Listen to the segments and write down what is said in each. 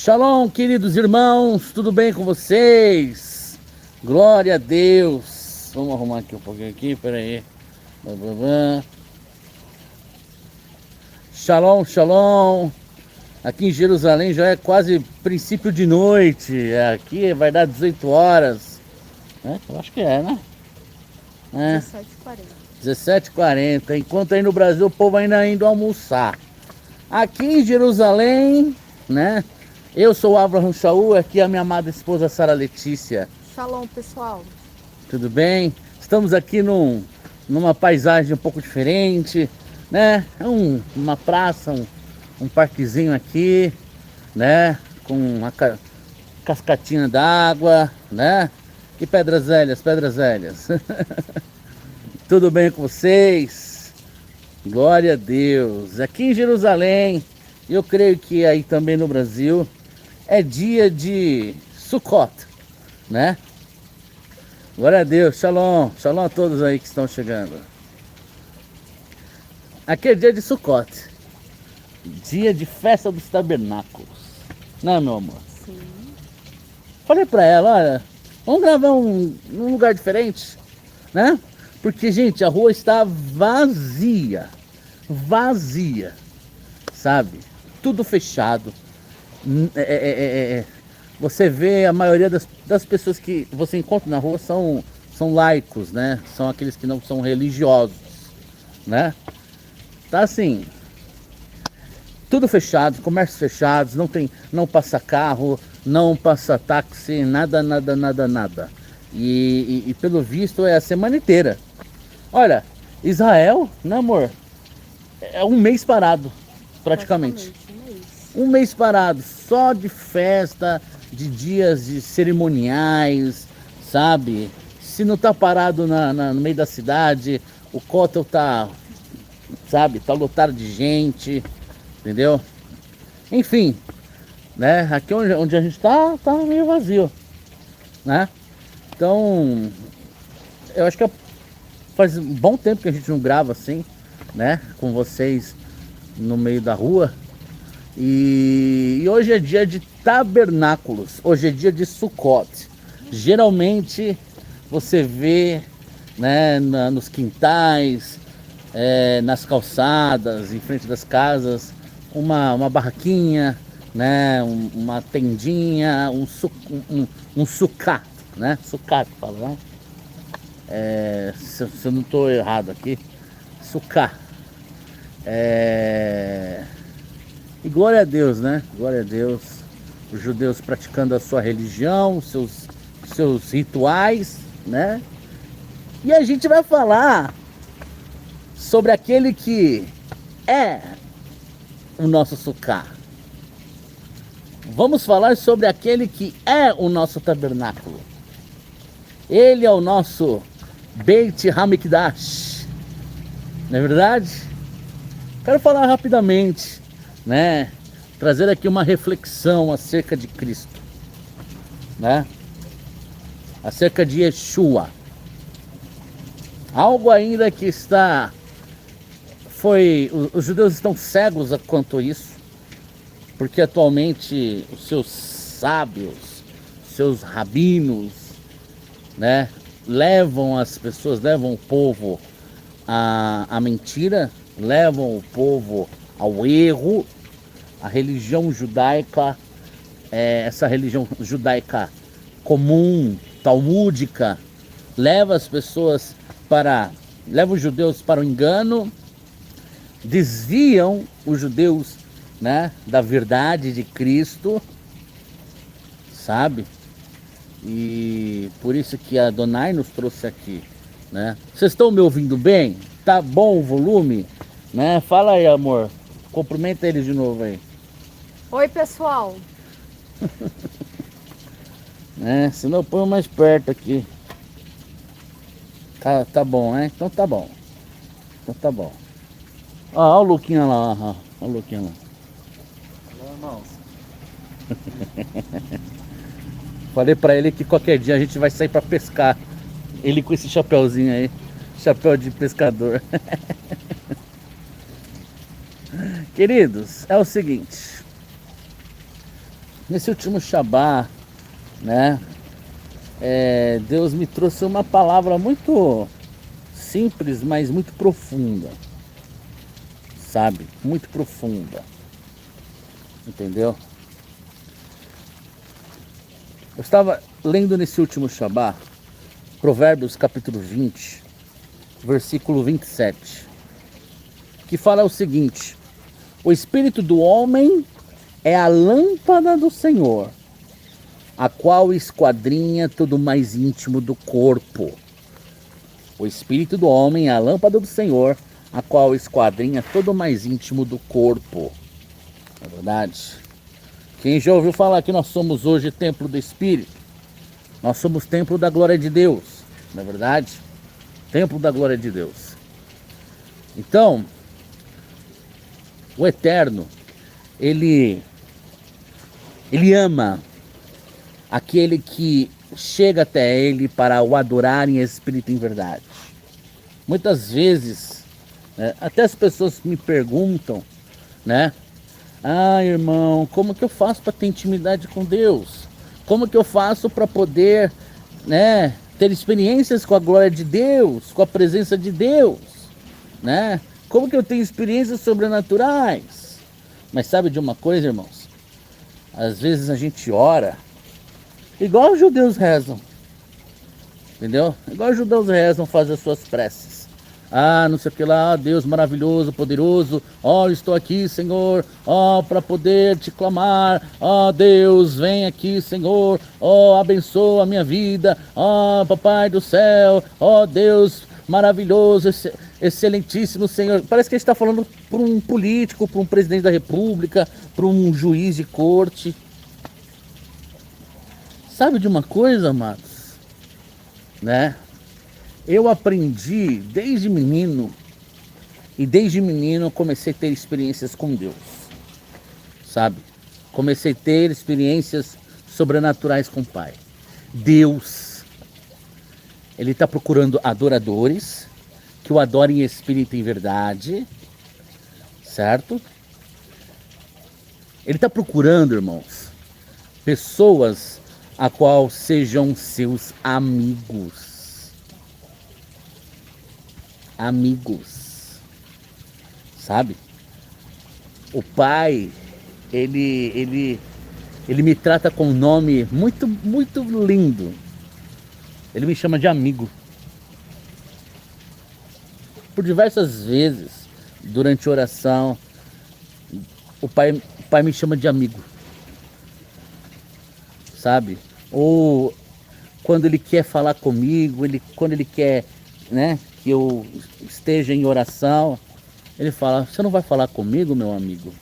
Shalom, queridos irmãos, tudo bem com vocês? Glória a Deus. Vamos arrumar aqui um pouquinho aqui, peraí. Shalom, shalom. Aqui em Jerusalém já é quase princípio de noite. Aqui vai dar 18 horas. Eu acho que é, né? 17h40. 17h40. Enquanto aí no Brasil o povo ainda indo almoçar. Aqui em Jerusalém, né? Eu sou o Abraham Shaul, aqui a minha amada esposa Sara Letícia. Shalom, pessoal. Tudo bem? Estamos aqui numa paisagem um pouco diferente, né? Uma praça, um parquezinho aqui, né? Com uma cascatinha d'água, né? E pedras velhas, pedras velhas. Tudo bem com vocês? Glória a Deus. Aqui em Jerusalém, eu creio que aí também no Brasil, é dia de Sukkot, né? Glória a Deus, shalom, shalom a todos aí que estão chegando. Aqui é dia de Sukkot, dia de festa dos tabernáculos, né, meu amor? Sim. Falei pra ela, olha, vamos gravar num lugar diferente, né? Porque, gente, a rua está vazia, sabe? Tudo fechado. Você vê a maioria das pessoas que você encontra na rua são laicos, né? São aqueles que não são religiosos, né? Tá assim, tudo fechado, comércios fechados, não passa carro, não passa táxi, nada. E pelo visto é a semana inteira. Olha, Israel, né, amor? É um mês parado, praticamente. Um mês parado, só de festa, de dias de cerimoniais, sabe? Se não tá parado no meio da cidade, o cótel tá, sabe? Tá lotado de gente, entendeu? Enfim, né? Aqui onde a gente tá meio vazio, né? Então, eu acho que faz um bom tempo que a gente não grava assim, né? Com vocês no meio da rua. E hoje é dia de tabernáculos, hoje é dia de Sukkot. Geralmente você vê, né, nos quintais, nas calçadas, em frente das casas, uma barraquinha, né, uma tendinha, um sukkah, né? Sukkah, fala, né? Se eu não estou errado aqui, sukkah. E glória a Deus, né? Glória a Deus. Os judeus praticando a sua religião, seus rituais, né? E a gente vai falar sobre aquele que é o nosso sukkah. Vamos falar sobre aquele que é o nosso tabernáculo. Ele é o nosso Beit HaMikdash. Não é verdade? Quero falar rapidamente, né? Trazer aqui uma reflexão acerca de Cristo, né? Acerca de Yeshua. Algo ainda que os judeus estão cegos quanto a isso, porque atualmente os seus sábios, seus rabinos, né? Levam o povo à mentira, levam o povo ao erro. A religião judaica, essa religião judaica comum, talmúdica, leva os judeus para o engano, desviam os judeus, né, da verdade de Cristo, sabe? E por isso que a Adonai nos trouxe aqui, né? Vocês estão me ouvindo bem? Tá bom o volume? Né? Fala aí, amor. Cumprimenta eles de novo aí. Oi, pessoal. Senão eu ponho mais perto aqui. Tá bom, né? Então tá bom. Ó, o Luquinha lá, ó. Ó o Luquinha lá. Olá, irmãos. Falei pra ele que qualquer dia a gente vai sair pra pescar. Ele com esse chapéuzinho aí. Chapéu de pescador. Queridos, é o seguinte. nesse último Shabá, né? Deus me trouxe uma palavra muito simples, mas muito profunda, sabe? Muito profunda, entendeu? Eu estava lendo nesse último Shabá, Provérbios capítulo 20, versículo 27, que fala o seguinte: o espírito do homem é a lâmpada do Senhor, a qual esquadrinha tudo mais íntimo do corpo. O espírito do homem é a lâmpada do Senhor, a qual esquadrinha todo o mais íntimo do corpo. É verdade? Quem já ouviu falar que nós somos hoje templo do Espírito? Nós somos templo da glória de Deus, não é verdade? Templo da glória de Deus. Então, o Eterno, Ele ama aquele que chega até Ele para o adorar em espírito e em verdade. Muitas vezes, né, até as pessoas me perguntam, né? Ah, irmão, como que eu faço para ter intimidade com Deus? Como que eu faço para poder, né, ter experiências com a glória de Deus, com a presença de Deus, né? Como que eu tenho experiências sobrenaturais? Mas sabe de uma coisa, irmãos? Às vezes a gente ora igual os judeus rezam, entendeu? Igual os judeus rezam, fazem as suas preces. Ah, não sei o que lá, Deus maravilhoso, poderoso, ó, estou aqui, Senhor, ó, para poder te clamar, ó, Deus, vem aqui, Senhor, ó, abençoa a minha vida, ó, Papai do céu, ó, Deus maravilhoso, excelentíssimo Senhor. Parece que a gente está falando para um político, para um presidente da república, para um juiz de corte. Sabe de uma coisa, amados? Né? Eu aprendi desde menino, e desde menino eu comecei a ter experiências com Deus, sabe? Comecei a ter experiências sobrenaturais com o Pai. Deus, Ele está procurando adoradores que o adorem em espírito e em verdade, certo? Ele está procurando, irmãos, pessoas a qual sejam seus amigos. Amigos, sabe? O Pai, ele me trata com um nome muito, muito lindo. Ele me chama de amigo. Por diversas vezes, durante a oração, o pai me chama de amigo, sabe? Ou quando ele quer falar comigo, quando ele quer, né, que eu esteja em oração, ele fala: você não vai falar comigo, meu amigo?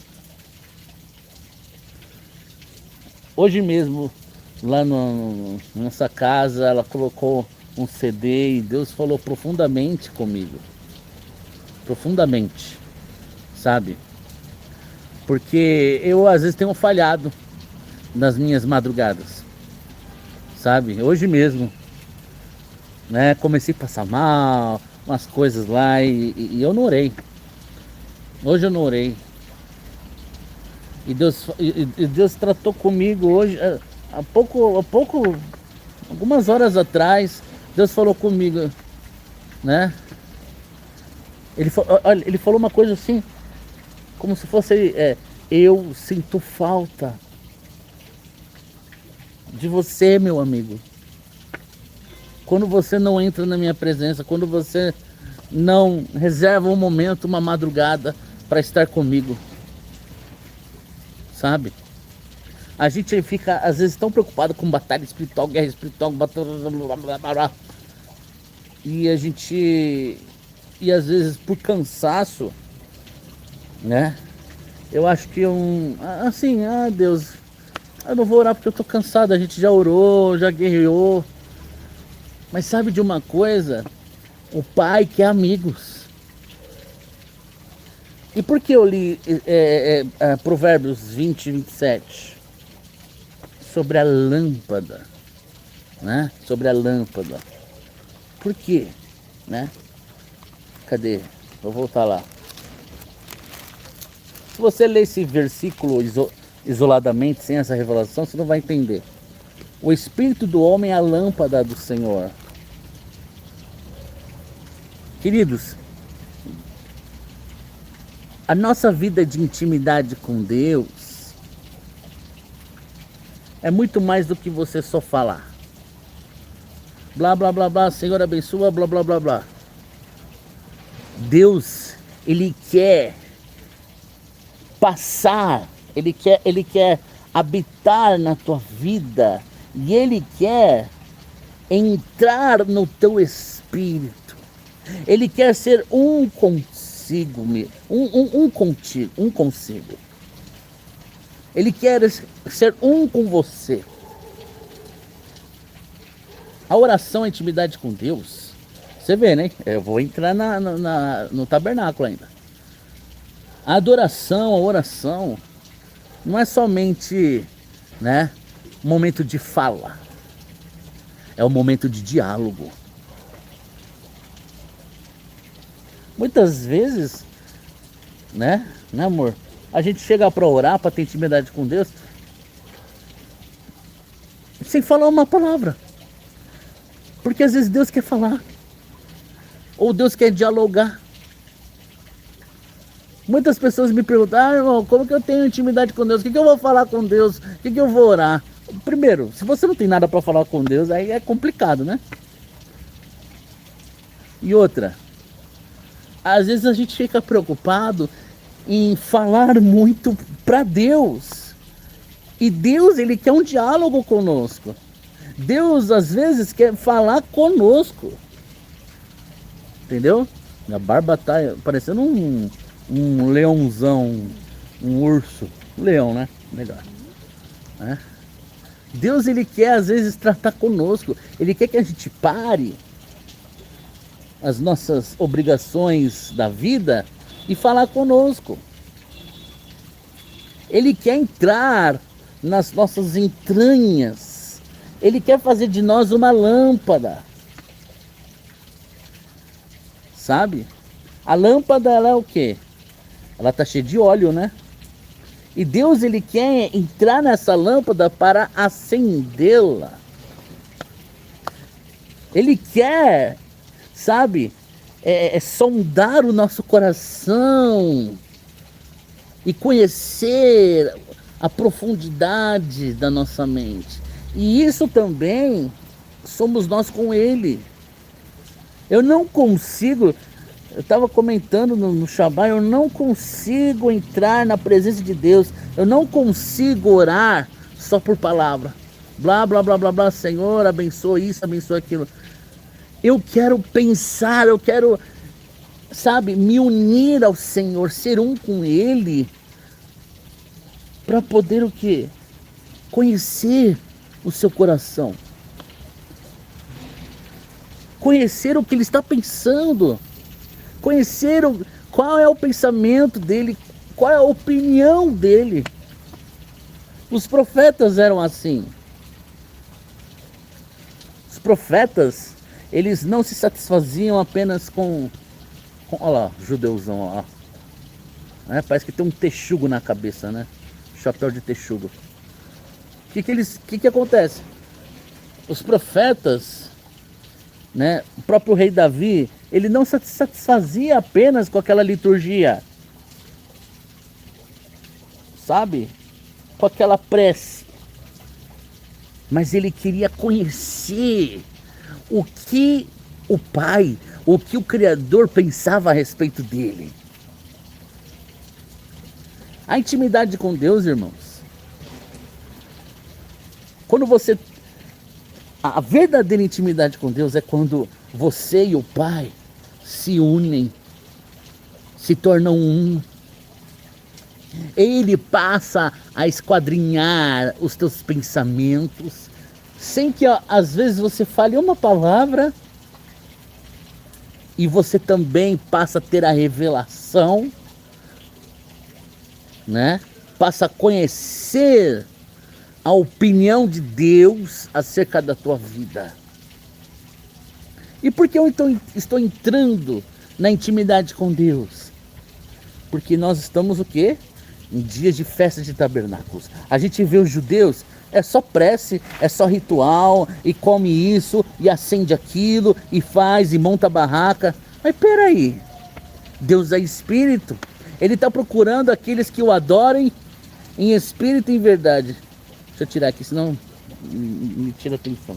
Hoje mesmo, lá nessa casa, ela colocou um CD e Deus falou profundamente comigo. Profundamente, sabe? Porque eu às vezes tenho falhado nas minhas madrugadas, sabe? Hoje mesmo, né? Comecei a passar mal, umas coisas lá e eu não orei. Hoje eu não orei. E Deus tratou comigo hoje, há pouco, algumas horas atrás, Deus falou comigo, né? Ele falou uma coisa assim, como se fosse, eu sinto falta de você, meu amigo. Quando você não entra na minha presença, quando você não reserva um momento, uma madrugada para estar comigo, sabe? A gente fica às vezes tão preocupado com batalha espiritual, guerra espiritual, e às vezes por cansaço, né? Eu acho que assim, Deus, eu não vou orar porque eu tô cansado. A gente já orou, já guerreou. Mas sabe de uma coisa? O Pai quer amigos. E por que eu li Provérbios 20, 27? Sobre a lâmpada, né? Sobre a lâmpada. Por quê? Né? Cadê? Vou voltar lá. Se você ler esse versículo isoladamente, sem essa revelação, você não vai entender. O espírito do homem é a lâmpada do Senhor. Queridos, a nossa vida de intimidade com Deus é muito mais do que você só falar. Blá, blá, blá, blá, Senhor abençoa, blá, blá, blá, blá. Deus, Ele quer passar, Ele quer habitar na tua vida. E Ele quer entrar no teu espírito. Ele quer ser um consigo, um consigo. Ele quer ser um com você. A oração, a intimidade com Deus, você vê, né? Eu vou entrar no tabernáculo ainda. A adoração, a oração, não é somente, né, um momento de fala. É um momento de diálogo. Muitas vezes, né, amor? A gente chega para orar, para ter intimidade com Deus, sem falar uma palavra. Porque às vezes Deus quer falar. Ou Deus quer dialogar. Muitas pessoas me perguntam, irmão, como que eu tenho intimidade com Deus? O que eu vou falar com Deus? O que eu vou orar? Primeiro, se você não tem nada para falar com Deus, aí é complicado, né? E outra, às vezes a gente fica preocupado em falar muito para Deus. E Deus, Ele quer um diálogo conosco. Deus, às vezes, quer falar conosco. Entendeu? Minha barba tá parecendo um leãozão, um urso. Leão, né? Melhor. É. Deus, Ele quer, às vezes, tratar conosco. Ele quer que a gente pare as nossas obrigações da vida e falar conosco. Ele quer entrar nas nossas entranhas. Ele quer fazer de nós uma lâmpada. Sabe? A lâmpada, ela é o quê? Ela está cheia de óleo, né? E Deus, Ele quer entrar nessa lâmpada para acendê-la. Ele quer, sabe, sondar o nosso coração e conhecer a profundidade da nossa mente. E isso também somos nós com Ele. Eu não consigo, eu estava comentando no Shabbat, eu não consigo entrar na presença de Deus, eu não consigo orar só por palavra. Blá, blá, blá, blá, blá, Senhor, abençoa isso, abençoa aquilo. Eu quero pensar, eu quero, sabe, me unir ao Senhor, ser um com Ele, para poder o quê? Conhecer o seu coração. Conhecer o que Ele está pensando. Conhecer qual é o pensamento dEle, qual é a opinião dEle. Os profetas eram assim. Os profetas, eles não se satisfaziam apenas com olha lá, judeuzão, ó. Parece que tem um texugo na cabeça, né? Chapéu de texugo. O que acontece? Os profetas, né? O próprio rei Davi, ele não se satisfazia apenas com aquela liturgia. Sabe? Com aquela prece. Mas ele queria conhecer o que o Pai, o que o Criador pensava a respeito dele. A intimidade com Deus, irmãos, quando você... A verdadeira intimidade com Deus é quando você e o Pai se unem, se tornam um. Ele passa a esquadrinhar os teus pensamentos, sem que às vezes você fale uma palavra, e você também passa a ter a revelação, né? Passa a conhecer a opinião de Deus acerca da tua vida. E por que eu então estou entrando na intimidade com Deus? Porque nós estamos o quê? em dias de festa de tabernáculos. A gente vê os judeus, é só prece, é só ritual, e come isso, e acende aquilo, e faz, e monta a barraca. Mas peraí, Deus é espírito. Ele está procurando aqueles que o adorem em espírito e em verdade. Deixa eu tirar aqui, senão me tira a atenção.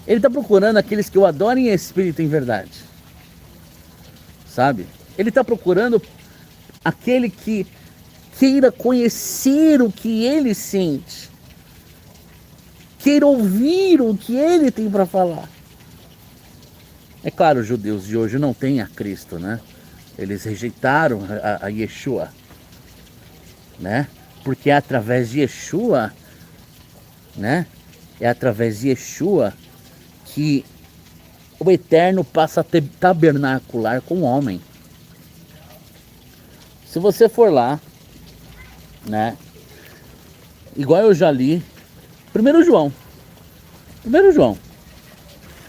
Ele está procurando aqueles que o adorem em espírito e em verdade. Sabe? Ele está procurando aquele que queira conhecer o que ele sente, queira ouvir o que ele tem para falar. É claro, os judeus de hoje não têm a Cristo, né? Eles rejeitaram a Yeshua, né? Porque é através de Yeshua, né? É através de Yeshua que o Eterno passa a tabernacular com o homem. Se você for lá, né? Igual eu já li, 1 João,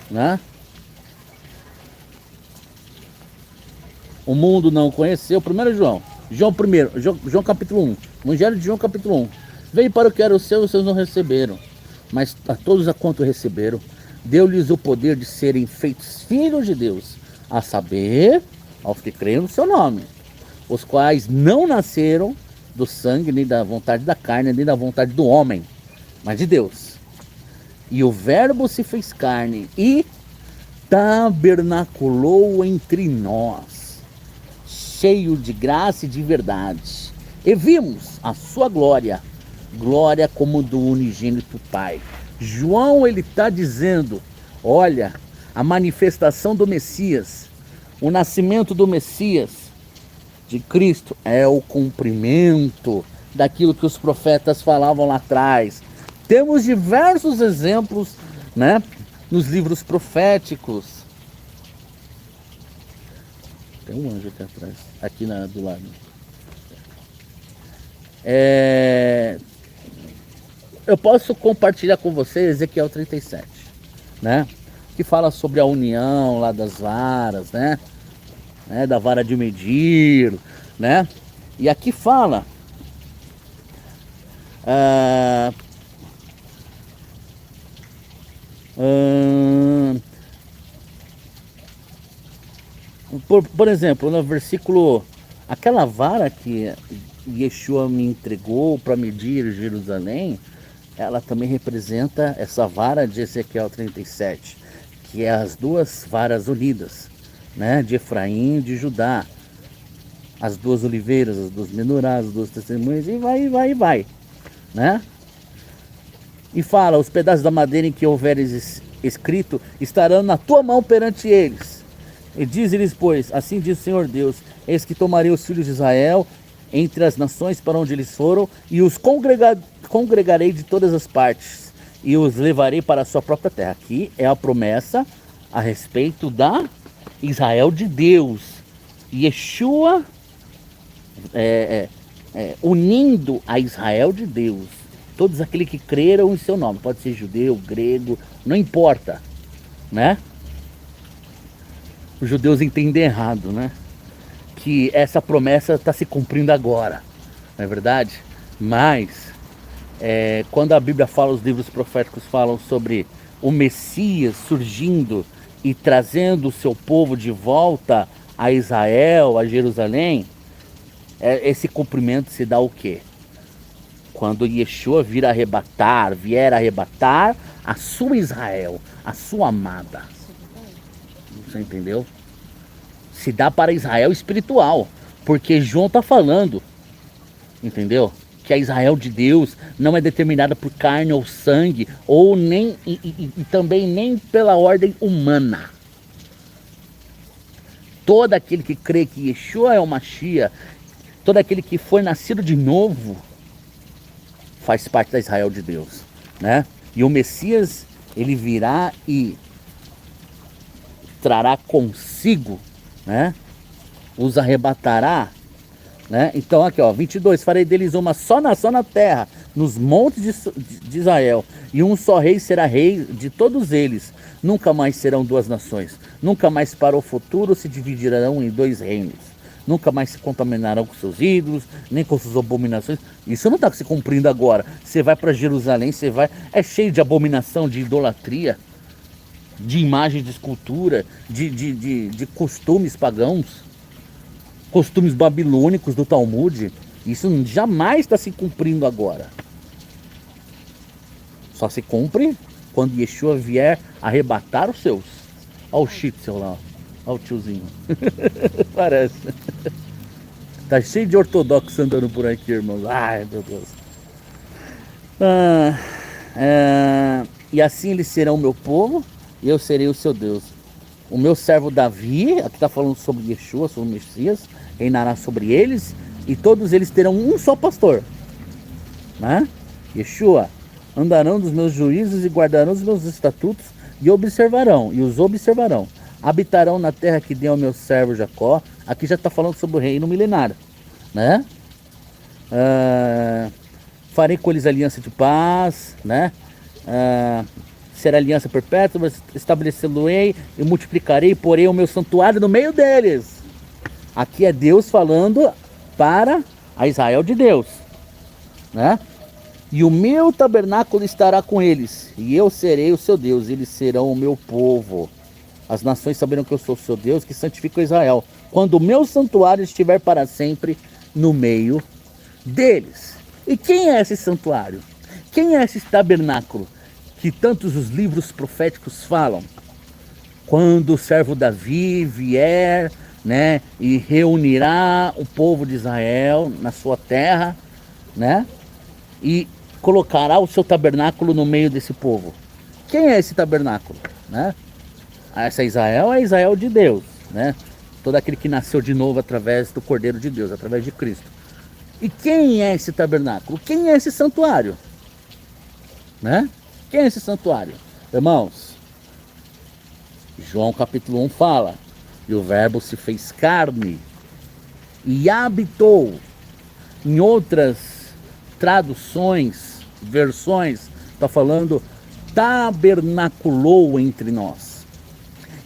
né? O mundo não conheceu, 1 João, João capítulo 1, Evangelho de João capítulo 1. Veio para o que era o seu, os seus não receberam, mas a todos a quanto receberam, deu-lhes o poder de serem feitos filhos de Deus, a saber, aos que creem no seu nome, os quais não nasceram do sangue, nem da vontade da carne, nem da vontade do homem, mas de Deus. E o Verbo se fez carne e tabernaculou entre nós, cheio de graça e de verdade. E vimos a sua glória, glória como do unigênito Pai. João, ele está dizendo, olha, a manifestação do Messias, o nascimento do Messias, de Cristo, é o cumprimento daquilo que os profetas falavam lá atrás. Temos diversos exemplos, né, nos livros proféticos. Tem um anjo aqui atrás, aqui do lado. Eu posso compartilhar com vocês Ezequiel 37, né, que fala sobre a união lá das varas, né, da vara de medir, né? E aqui fala por exemplo, no versículo, aquela vara que Yeshua me entregou para medir Jerusalém, ela também representa essa vara de Ezequiel 37, que é as duas varas unidas, né, de Efraim e de Judá, as duas oliveiras, as duas menorás, as duas testemunhas, e vai, né? E fala, os pedaços da madeira em que houveres escrito estarão na tua mão perante eles. E diz-lhes, pois, assim diz o Senhor Deus, eis que tomarei os filhos de Israel entre as nações para onde eles foram, e os congregarei de todas as partes, e os levarei para a sua própria terra. Aqui é a promessa a respeito da Israel de Deus. Yeshua unindo a Israel de Deus. Todos aqueles que creram em seu nome. Pode ser judeu, grego, não importa, né? Os judeus entendem errado, né? Que essa promessa está se cumprindo agora, não é verdade? Mas quando a Bíblia fala, os livros proféticos falam sobre o Messias surgindo e trazendo o seu povo de volta a Israel, a Jerusalém, esse cumprimento se dá o quê? Quando Yeshua vier arrebatar a sua Israel, a sua amada. Você entendeu? Se dá para Israel espiritual, porque João está falando, entendeu? Que a Israel de Deus não é determinada por carne ou sangue, ou nem e também nem pela ordem humana. Todo aquele que crê que Yeshua é o Mashiach, todo aquele que foi nascido de novo, faz parte da Israel de Deus, né? E o Messias, ele virá e trará consigo, né? Os arrebatará, né? Então aqui, ó, 22, farei deles uma só nação na terra, nos montes de Israel, e um só rei será rei de todos eles. Nunca mais serão duas nações, nunca mais para o futuro se dividirão em dois reinos, nunca mais se contaminarão com seus ídolos, nem com suas abominações. Isso não está se cumprindo agora. Você vai para Jerusalém, você vai, é cheio de abominação, de idolatria, de imagens de escultura, de costumes pagãos, costumes babilônicos do Talmud. Isso jamais está se cumprindo agora. Só se cumpre quando Yeshua vier arrebatar os seus. Olha o Shitzel lá, olha o tiozinho. Parece. Tá cheio de ortodoxos andando por aqui, irmãos. Ai, meu Deus. E assim eles serão meu povo, e eu serei o seu Deus. O meu servo Davi, aqui está falando sobre Yeshua, sobre o Messias, reinará sobre eles, e todos eles terão um só pastor, né? Yeshua, andarão dos meus juízos e guardarão os meus estatutos e os observarão. Habitarão na terra que deu ao meu servo Jacó. Aqui já está falando sobre o reino milenário, né? Farei com eles aliança de paz, né? Será aliança perpétua, estabelecê-lo-ei e multiplicarei, porém o meu santuário no meio deles. Aqui é Deus falando para a Israel de Deus, né? E o meu tabernáculo estará com eles, e eu serei o seu Deus, eles serão o meu povo. As nações saberão que eu sou o seu Deus, que santifica Israel, quando o meu santuário estiver para sempre no meio deles. E quem é esse santuário? Quem é esse tabernáculo que tantos os livros proféticos falam? Quando o servo Davi vier, né, e reunirá o povo de Israel na sua terra, né, e colocará o seu tabernáculo no meio desse povo. Quem é esse tabernáculo, né? Essa Israel é Israel de Deus, né? Todo aquele que nasceu de novo através do Cordeiro de Deus, através de Cristo. E quem é esse tabernáculo? Quem é esse santuário, né? Quem é esse santuário? Irmãos, João capítulo 1 fala: e o verbo se fez carne e habitou. Em outras traduções, versões, está falando tabernaculou entre nós.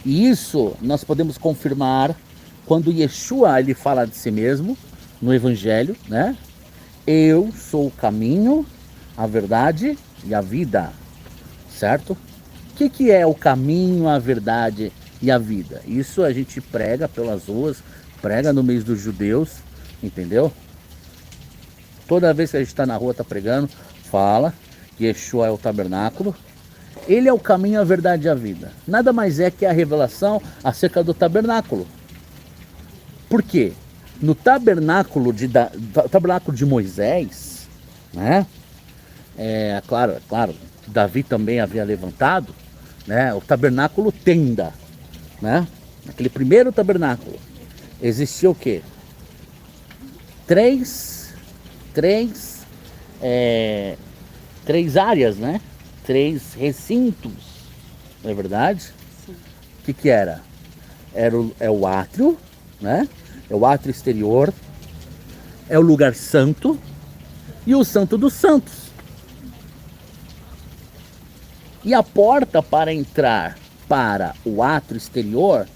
E isso nós podemos confirmar quando Yeshua ele fala de si mesmo no Evangelho, né? Eu sou o caminho, a verdade e a vida, certo? O que é o caminho, a verdade e a vida? Isso a gente prega pelas ruas, prega no meio dos judeus, entendeu? Toda vez que a gente está na rua, está pregando, fala que Yeshua é o tabernáculo. Ele é o caminho, a verdade e a vida. Nada mais é que a revelação acerca do tabernáculo. Por quê? No tabernáculo de Moisés, né? Claro, Davi também havia levantado, né? O tabernáculo tenda, né? Aquele primeiro tabernáculo. Existia o quê? Três áreas, né? 3 recintos, não é verdade? Sim. O que era? É o átrio, né? É o átrio exterior, é o lugar santo e o santo dos santos. E a porta para entrar para o átrio exterior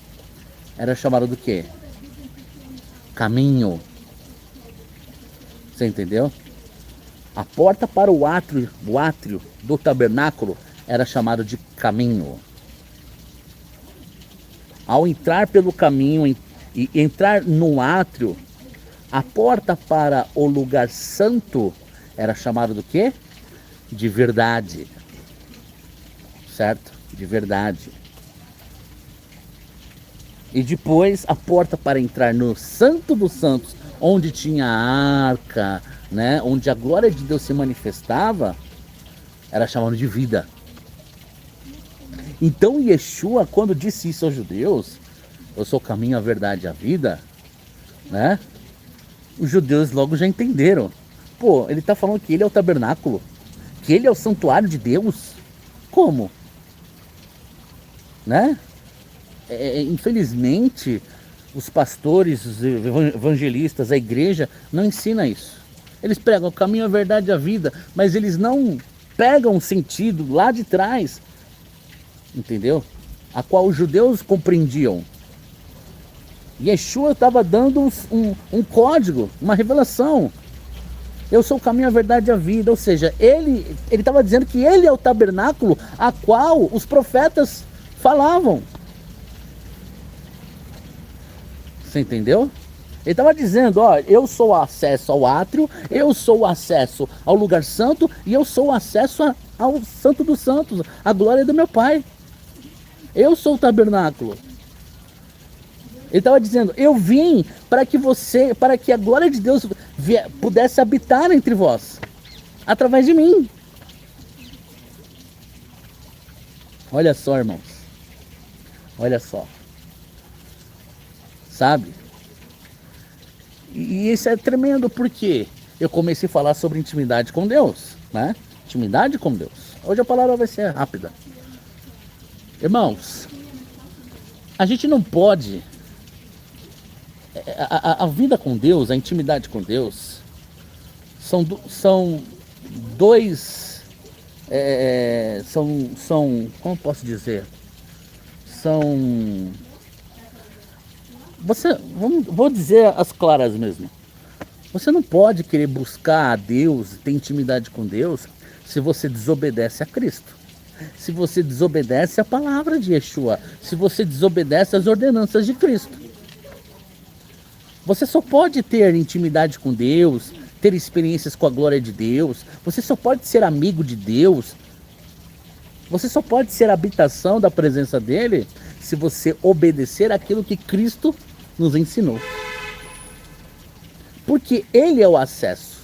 era chamada do quê? Caminho. Você entendeu? A porta para o átrio do tabernáculo era chamado de caminho. Ao entrar pelo caminho e entrar no átrio, a porta para o lugar santo era chamado do quê? De verdade. Certo? De verdade. E depois a porta para entrar no Santo dos Santos, onde tinha a arca, né, onde a glória de Deus se manifestava, era chamado de vida. Então Yeshua, quando disse isso aos judeus, eu sou o caminho, a verdade e a vida, né, os judeus logo já entenderam. Pô, ele está falando que ele é o tabernáculo, que ele é o santuário de Deus. Como? Né? Infelizmente, os pastores, os evangelistas, a igreja não ensina isso. Eles pregam o caminho, a verdade e a vida, mas eles não pegam o sentido lá de trás, entendeu? A qual os judeus compreendiam. Yeshua estava dando um código, uma revelação. Eu sou o caminho, a verdade e a vida. Ou seja, ele estava dizendo que ele é o tabernáculo a qual os profetas falavam. Você entendeu? Ele estava dizendo, ó, eu sou o acesso ao átrio, eu sou o acesso ao lugar santo e eu sou o acesso ao santo dos santos, a glória do meu Pai. Eu sou o tabernáculo. Ele estava dizendo, eu vim para que a glória de Deus pudesse habitar entre vós, através de mim. Olha só, irmãos. Olha só. Sabe? E isso é tremendo, porque eu comecei a falar sobre intimidade com Deus, né? Intimidade com Deus. Hoje a palavra vai ser rápida. Irmãos, a gente não pode... A vida com Deus, a intimidade com Deus, são dois... como posso dizer? Vou dizer as claras mesmo. Você não pode querer buscar a Deus, ter intimidade com Deus, se você desobedece a Cristo. Se você desobedece a palavra de Yeshua. Se você desobedece as ordenanças de Cristo. Você só pode ter intimidade com Deus, ter experiências com a glória de Deus. Você só pode ser amigo de Deus. Você só pode ser habitação da presença dele se você obedecer aquilo que Cristo nos ensinou. Porque ele é o acesso.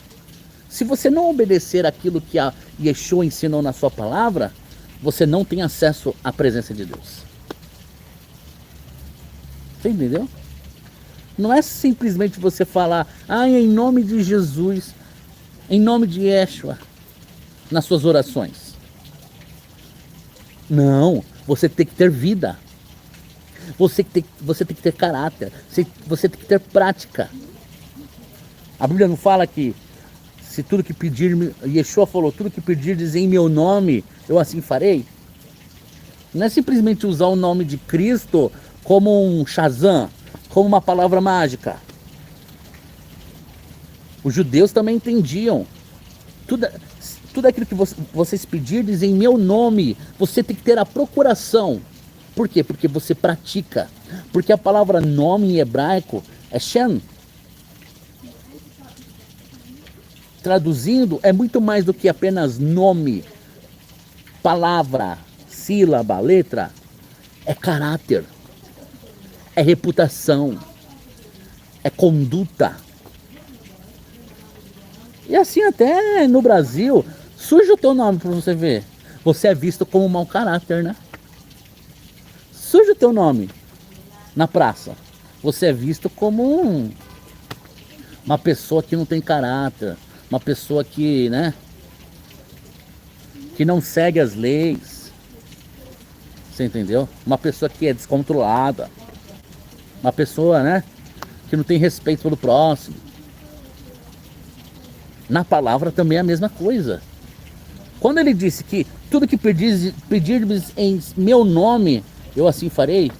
Se você não obedecer aquilo que a Yeshua ensinou na sua palavra, você não tem acesso à presença de Deus. Você entendeu? Não é simplesmente você falar, em nome de Jesus, em nome de Yeshua, nas suas orações. Não, você tem que ter vida. Você tem que ter caráter. Você tem que ter prática. A Bíblia não fala que se tudo que pedir, Yeshua falou, tudo que pedirdes em meu nome, eu assim farei? Não é simplesmente usar o nome de Cristo como um Shazam, como uma palavra mágica. Os judeus também entendiam. Tudo aquilo que vocês pedirdes em meu nome, você tem que ter a procuração. Por quê? Porque você pratica. Porque a palavra nome em hebraico é Shem. Traduzindo, é muito mais do que apenas nome, palavra, sílaba, letra. É caráter. É reputação, é conduta. E assim até no Brasil, surge o teu nome para você ver. Você é visto como um mau caráter, né? Surge o teu nome na praça. Você é visto como uma pessoa que não tem caráter. Uma pessoa que, né? Que não segue as leis. Você entendeu? Uma pessoa que é descontrolada. Uma pessoa, né, que não tem respeito pelo próximo. Na palavra também é a mesma coisa. Quando ele disse que tudo que pedirdes em meu nome, eu assim farei,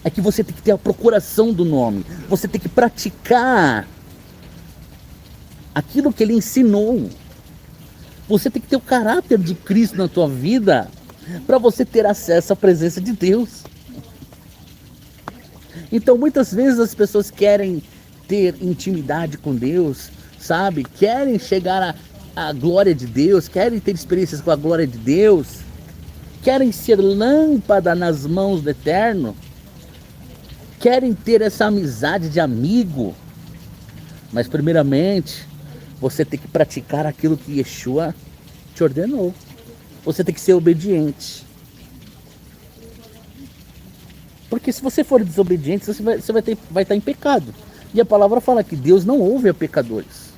é que você tem que ter a procuração do nome. Você tem que praticar aquilo que ele ensinou. Você tem que ter o caráter de Cristo na tua vida para você ter acesso à presença de Deus. Então muitas vezes as pessoas querem ter intimidade com Deus, sabe? Querem chegar à glória de Deus, querem ter experiências com a glória de Deus, querem ser lâmpada nas mãos do Eterno, querem ter essa amizade de amigo. Mas primeiramente, você tem que praticar aquilo que Yeshua te ordenou. Você tem que ser obediente. Porque se você for desobediente, você vai estar em pecado. E a palavra fala que Deus não ouve a pecadores.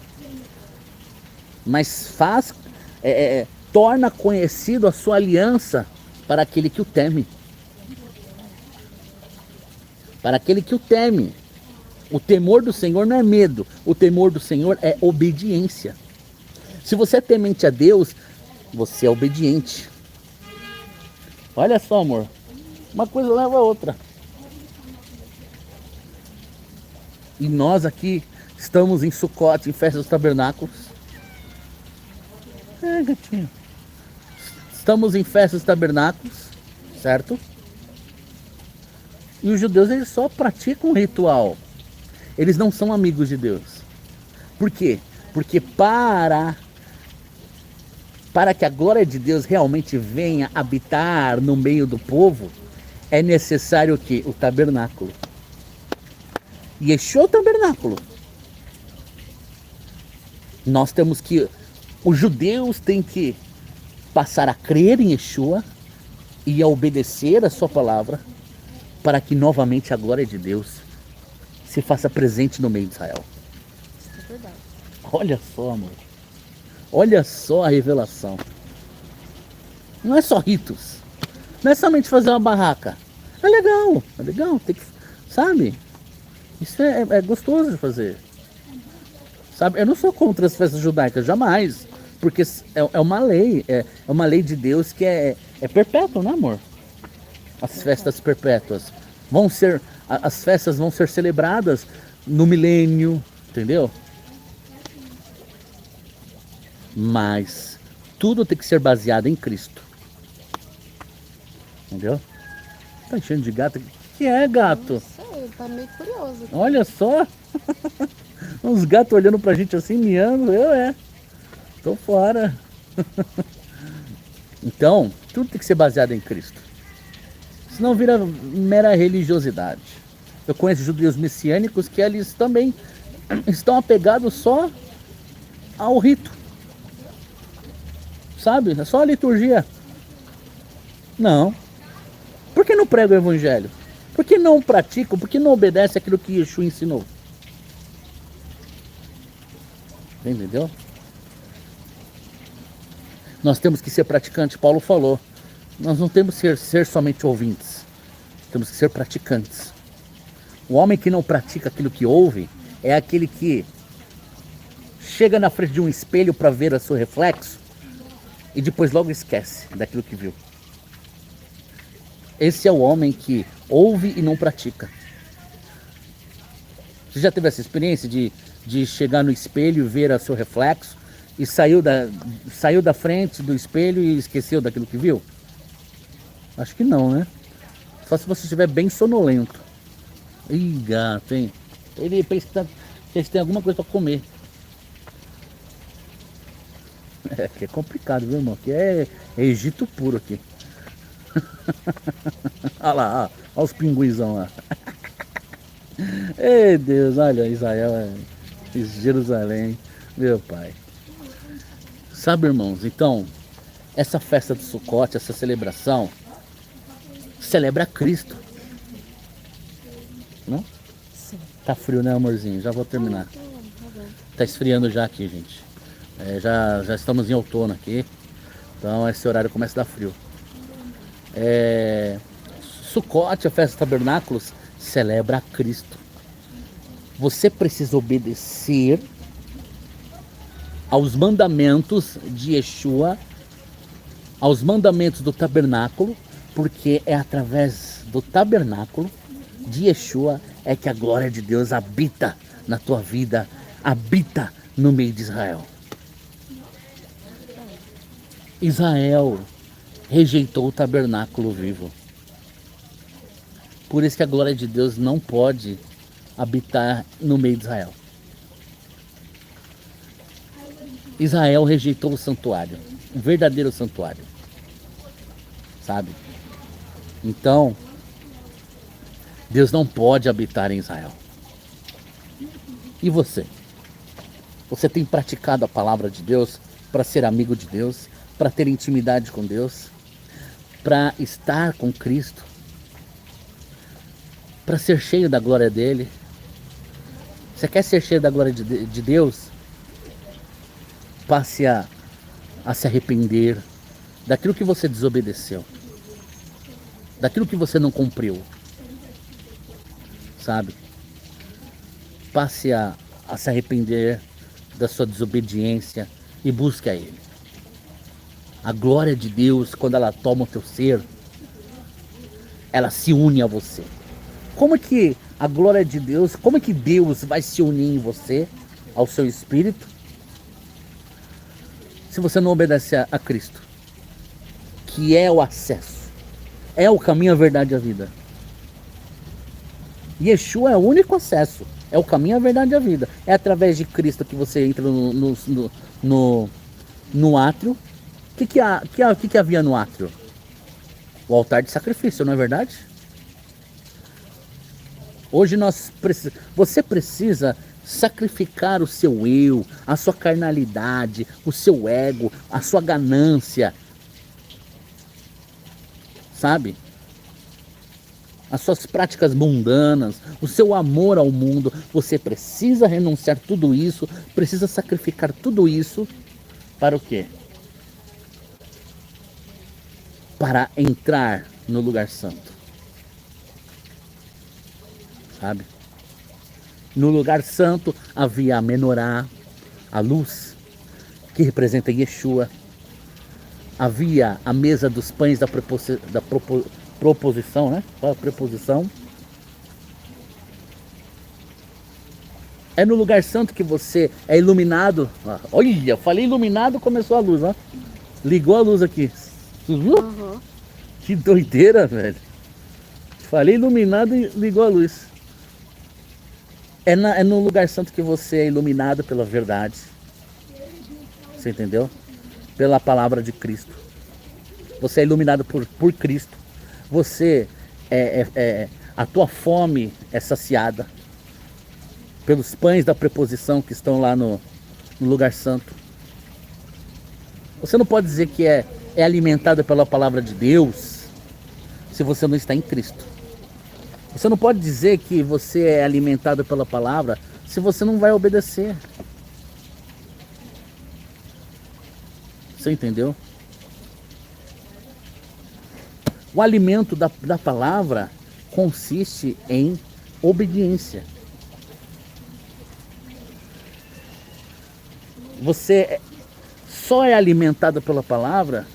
Mas torna conhecido a sua aliança para aquele que o teme. Para aquele que o teme. O temor do Senhor não é medo. O temor do Senhor é obediência. Se você é temente a Deus, você é obediente. Olha só, amor. Uma coisa leva a outra. E nós aqui estamos em Sucote, em Festa dos Tabernáculos. Gatinho. Estamos em Festa dos Tabernáculos, certo? E os judeus, eles só praticam um ritual. Eles não são amigos de Deus. Por quê? Porque para que a glória de Deus realmente venha habitar no meio do povo, é necessário o quê? O tabernáculo. E Yeshua é o tabernáculo. Nós temos que, os judeus têm que passar a crer em Yeshua e a obedecer a sua palavra, para que novamente a glória de Deus se faça presente no meio de Israel. Isso é verdade. Olha só, amor. Olha só a revelação. Não é só ritos. Não é somente fazer uma barraca. É legal, tem que, sabe? Isso é gostoso de fazer. Sabe? Eu não sou contra as festas judaicas, jamais. Porque é uma lei, é uma lei de Deus que é perpétua, né, amor? As festas perpétuas. As festas vão ser celebradas no milênio, entendeu? Mas tudo tem que ser baseado em Cristo. Entendeu? Tá enchendo de gato? O que é, gato? Não sei, tá meio curioso. Olha só. Uns gatos olhando pra gente assim, miando. Tô fora. Então, tudo tem que ser baseado em Cristo. Senão vira mera religiosidade. Eu conheço judeus messiânicos que eles também estão apegados só ao rito. Sabe? É só a liturgia. Não. Por que não pregam o evangelho? Por que não praticam? Por que não obedecem aquilo que Yeshua ensinou? Entendeu? Nós temos que ser praticantes, Paulo falou. Nós não temos que ser somente ouvintes. Temos que ser praticantes. O homem que não pratica aquilo que ouve é aquele que chega na frente de um espelho para ver o seu reflexo e depois logo esquece daquilo que viu. Esse é o homem que ouve e não pratica. Você já teve essa experiência de chegar no espelho e ver o seu reflexo e saiu da frente do espelho e esqueceu daquilo que viu? Acho que não, né? Só se você estiver bem sonolento. Ih, gato, hein? Ele pensa que tem alguma coisa para comer. Que é complicado, viu, irmão? Que é Egito puro aqui. Olha lá, olha os pinguinzão lá. Ei, Deus, olha Israel, Jerusalém, meu pai. Sabe, irmãos, então, essa festa do Sucote, essa celebração, celebra Cristo. Não? Sim. Tá frio, né, amorzinho? Já vou terminar. Tá esfriando já aqui, gente. Já estamos em outono aqui. Então esse horário começa a dar frio. Sucote, a festa dos tabernáculos, celebra a Cristo. Você precisa obedecer aos mandamentos de Yeshua, aos mandamentos do tabernáculo, porque é através do tabernáculo de Yeshua é que a glória de Deus habita na tua vida, habita no meio de Israel. Israel rejeitou o tabernáculo vivo. Por isso que a glória de Deus não pode habitar no meio de Israel. Israel rejeitou o santuário, o verdadeiro santuário. Sabe? Então, Deus não pode habitar em Israel. E você? Você tem praticado a palavra de Deus para ser amigo de Deus, para ter intimidade com Deus, para estar com Cristo, para ser cheio da glória dele? Você quer ser cheio da glória de Deus? Passe a se arrepender daquilo que você desobedeceu, daquilo que você não cumpriu, sabe? Passe a se arrepender da sua desobediência e busque a Ele. A glória de Deus, quando ela toma o teu ser, ela se une a você. Como que a glória de Deus, como que Deus vai se unir em você, ao seu espírito, se você não obedece a Cristo, que é o acesso, é o caminho, a verdade e a vida. Yeshua é o único acesso, é o caminho, a verdade e a vida. É através de Cristo que você entra no átrio. O que havia no átrio? O altar de sacrifício, não é verdade? Hoje você precisa sacrificar o seu eu, a sua carnalidade, o seu ego, a sua ganância, sabe? As suas práticas mundanas, o seu amor ao mundo. Você precisa renunciar tudo isso, precisa sacrificar tudo isso para o quê? Para entrar no lugar santo. Sabe? No lugar santo havia a menorá, a luz, que representa Yeshua. Havia a mesa dos pães da proposição, né? Qual a preposição? É no lugar santo que você é iluminado. Olha, falei iluminado, começou a luz, ó. Ligou a luz aqui. Você viu? Uhum. Que doideira, velho. Falei iluminado e ligou a luz. É no lugar santo que você é iluminado pela verdade. Você entendeu? Pela palavra de Cristo. Você é iluminado por Cristo. Você a tua fome é saciada pelos pães da preposição que estão lá no lugar santo. Você não pode dizer que é alimentado pela palavra de Deus se você não está em Cristo. Você não pode dizer que você é alimentado pela palavra se você não vai obedecer. Você entendeu? O alimento da palavra consiste em obediência. Você só é alimentado pela palavra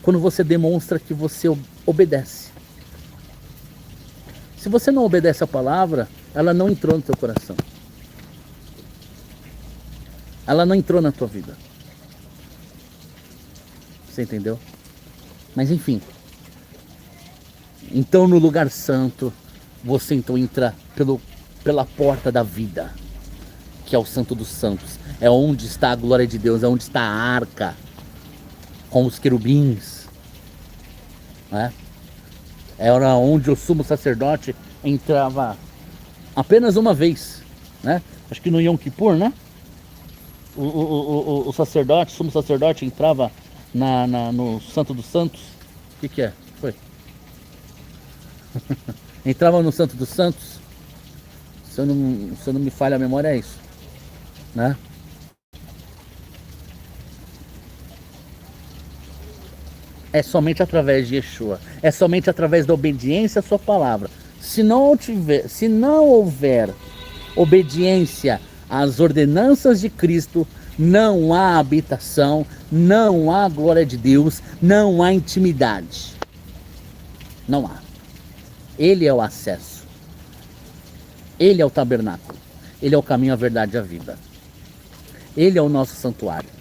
quando você demonstra que você obedece. Se você não obedece a palavra, ela não entrou no teu coração. Ela não entrou na tua vida. Você entendeu? Mas enfim. Então no lugar santo, você então entra pela porta da vida, que é o Santo dos Santos. É onde está a glória de Deus, é onde está a arca, com os querubins. Né? Era onde o sumo sacerdote entrava apenas uma vez, né? Acho que no Yom Kippur, né? O sacerdote, o sumo sacerdote entrava no Santo dos Santos. O que é? Foi? Entrava no Santo dos Santos. Se eu não me falha a memória, é isso, né? É somente através de Yeshua. É somente através da obediência à sua palavra. Se não houver obediência às ordenanças de Cristo, não há habitação, não há glória de Deus, não há intimidade. Não há. Ele é o acesso. Ele é o tabernáculo. Ele é o caminho, a verdade e a vida. Ele é o nosso santuário.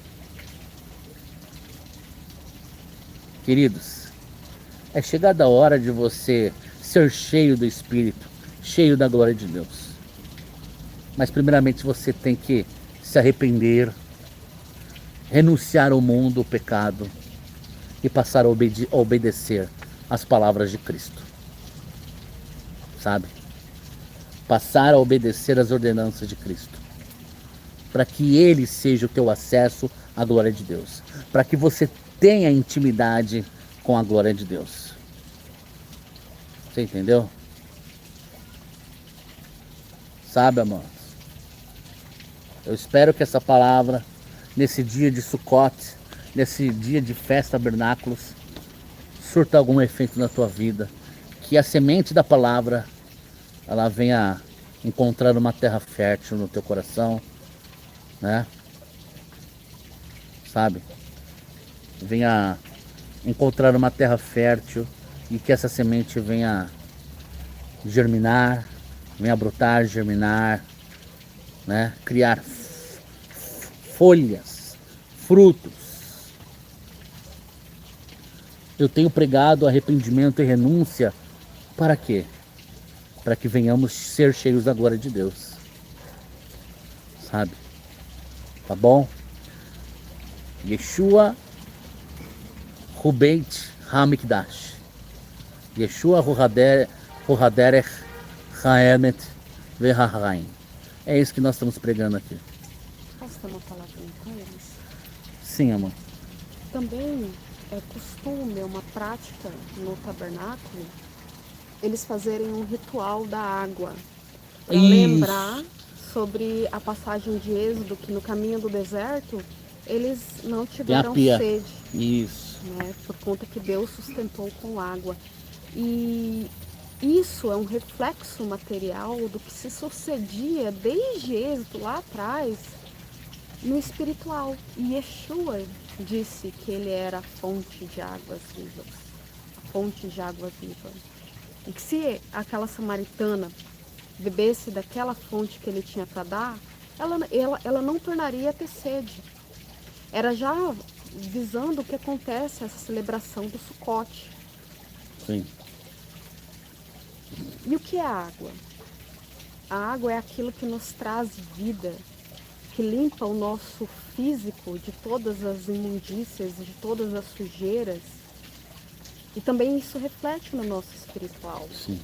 Queridos, é chegada a hora de você ser cheio do Espírito, cheio da glória de Deus. Mas primeiramente você tem que se arrepender, renunciar ao mundo, ao pecado e passar a obedecer às palavras de Cristo. Sabe? Passar a obedecer às ordenanças de Cristo. Para que Ele seja o teu acesso à glória de Deus. Para que você tenha intimidade com a glória de Deus. Você entendeu? Sabe, amados? Eu espero que essa palavra, nesse dia de Sukkot, nesse dia de festa tabernáculos, surta algum efeito na tua vida. Que a semente da palavra, ela venha encontrar uma terra fértil no teu coração, né? Sabe? Venha encontrar uma terra fértil e que essa semente venha germinar, venha brotar, germinar, né? Criar folhas, frutos. Eu tenho pregado arrependimento e renúncia para quê? Para que venhamos ser cheios da glória de Deus. Sabe? Tá bom? Yeshua Hubeit Hamikdash. Yeshua Ruhaderech Haemet Vehahaim. É isso que nós estamos pregando aqui. Posso dar uma palavrinha com eles? Sim, amor. Também é costume, é uma prática no tabernáculo, eles fazerem um ritual da água. Para Isso. lembrar sobre a passagem de Êxodo, que no caminho do deserto, eles não tiveram pia. sede. Isso. Né, por conta que Deus sustentou com água. E isso é um reflexo material do que se sucedia desde Êxodo lá atrás no espiritual. E Yeshua disse que ele era a fonte de águas vivas, a fonte de água viva. E que se aquela samaritana bebesse daquela fonte que ele tinha para dar, ela não tornaria a ter sede. Era já visando o que acontece, essa celebração do Sucote. Sim. E o que é a água? A água é aquilo que nos traz vida, que limpa o nosso físico de todas as imundícias, de todas as sujeiras. E também isso reflete no nosso espiritual. Sim.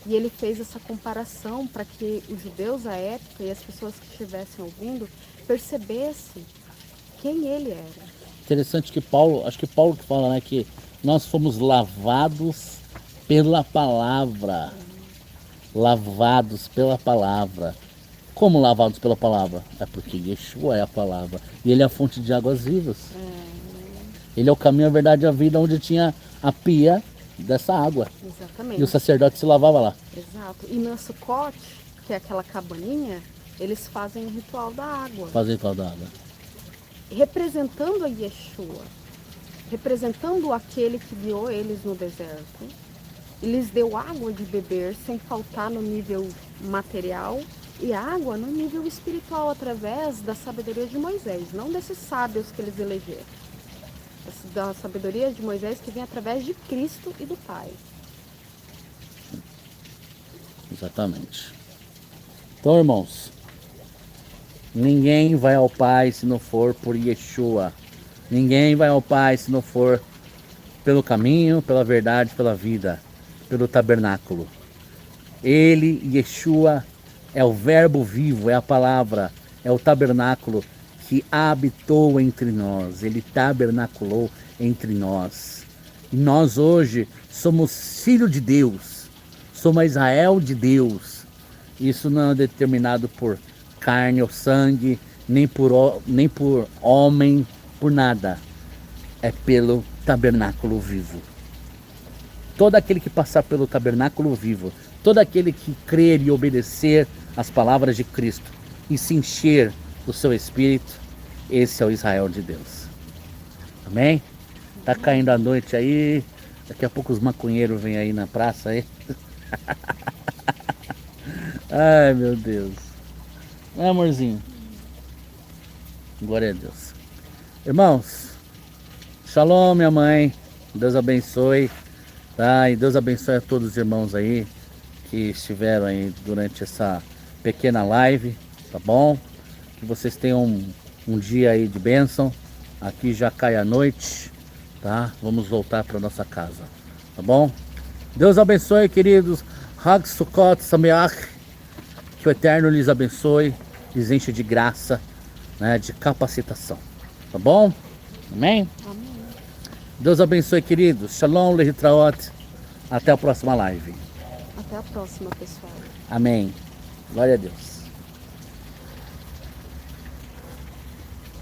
E ele fez essa comparação para que os judeus à época e as pessoas que estivessem ouvindo percebessem quem ele era. Interessante que Paulo, acho que Paulo que fala, né, que nós fomos lavados pela palavra. Lavados pela palavra. Como lavados pela palavra? É porque Yeshua é a palavra. E ele é a fonte de águas vivas. Ele é o caminho, a verdade e a vida, onde tinha a pia dessa água. Exatamente. E o sacerdote se lavava lá. Exato. E no Sucote, que é aquela cabaninha, eles fazem o ritual da água. Fazem ritual da água. Representando a Yeshua, representando aquele que guiou eles no deserto, e lhes deu água de beber sem faltar no nível material e água no nível espiritual através da sabedoria de Moisés, não desses sábios que eles elegeram, da sabedoria de Moisés que vem através de Cristo e do Pai. Exatamente. Então, irmãos, ninguém vai ao Pai se não for por Yeshua. Ninguém vai ao Pai se não for pelo caminho, pela verdade, pela vida, pelo tabernáculo. Ele, Yeshua, é o verbo vivo, é a palavra, é o tabernáculo que habitou entre nós. Ele tabernaculou entre nós. E nós hoje somos filho de Deus, somos Israel de Deus. Isso não é determinado por carne ou sangue, nem por homem, por nada. É pelo tabernáculo vivo. Todo aquele que passar pelo tabernáculo vivo, todo aquele que crer e obedecer às palavras de Cristo e se encher do seu espírito, esse é o Israel de Deus. Amém? Tá caindo a noite aí, daqui a pouco os maconheiros vêm aí na praça aí. Ai, meu Deus. Amorzinho. Glória a Deus. Irmãos, shalom, minha mãe. Deus abençoe. Tá? E Deus abençoe a todos os irmãos aí que estiveram aí durante essa pequena live. Tá bom? Que vocês tenham um dia aí de bênção. Aqui já cai a noite. Tá? Vamos voltar para nossa casa. Tá bom? Deus abençoe, queridos. Hag Sukkot Sameach. Que o Eterno lhes abençoe, lhes enche de graça, né, de capacitação. Tá bom? Amém? Amém. Deus abençoe, queridos. Shalom, Lehitraot. Até a próxima live. Até a próxima, pessoal. Amém. Glória a Deus.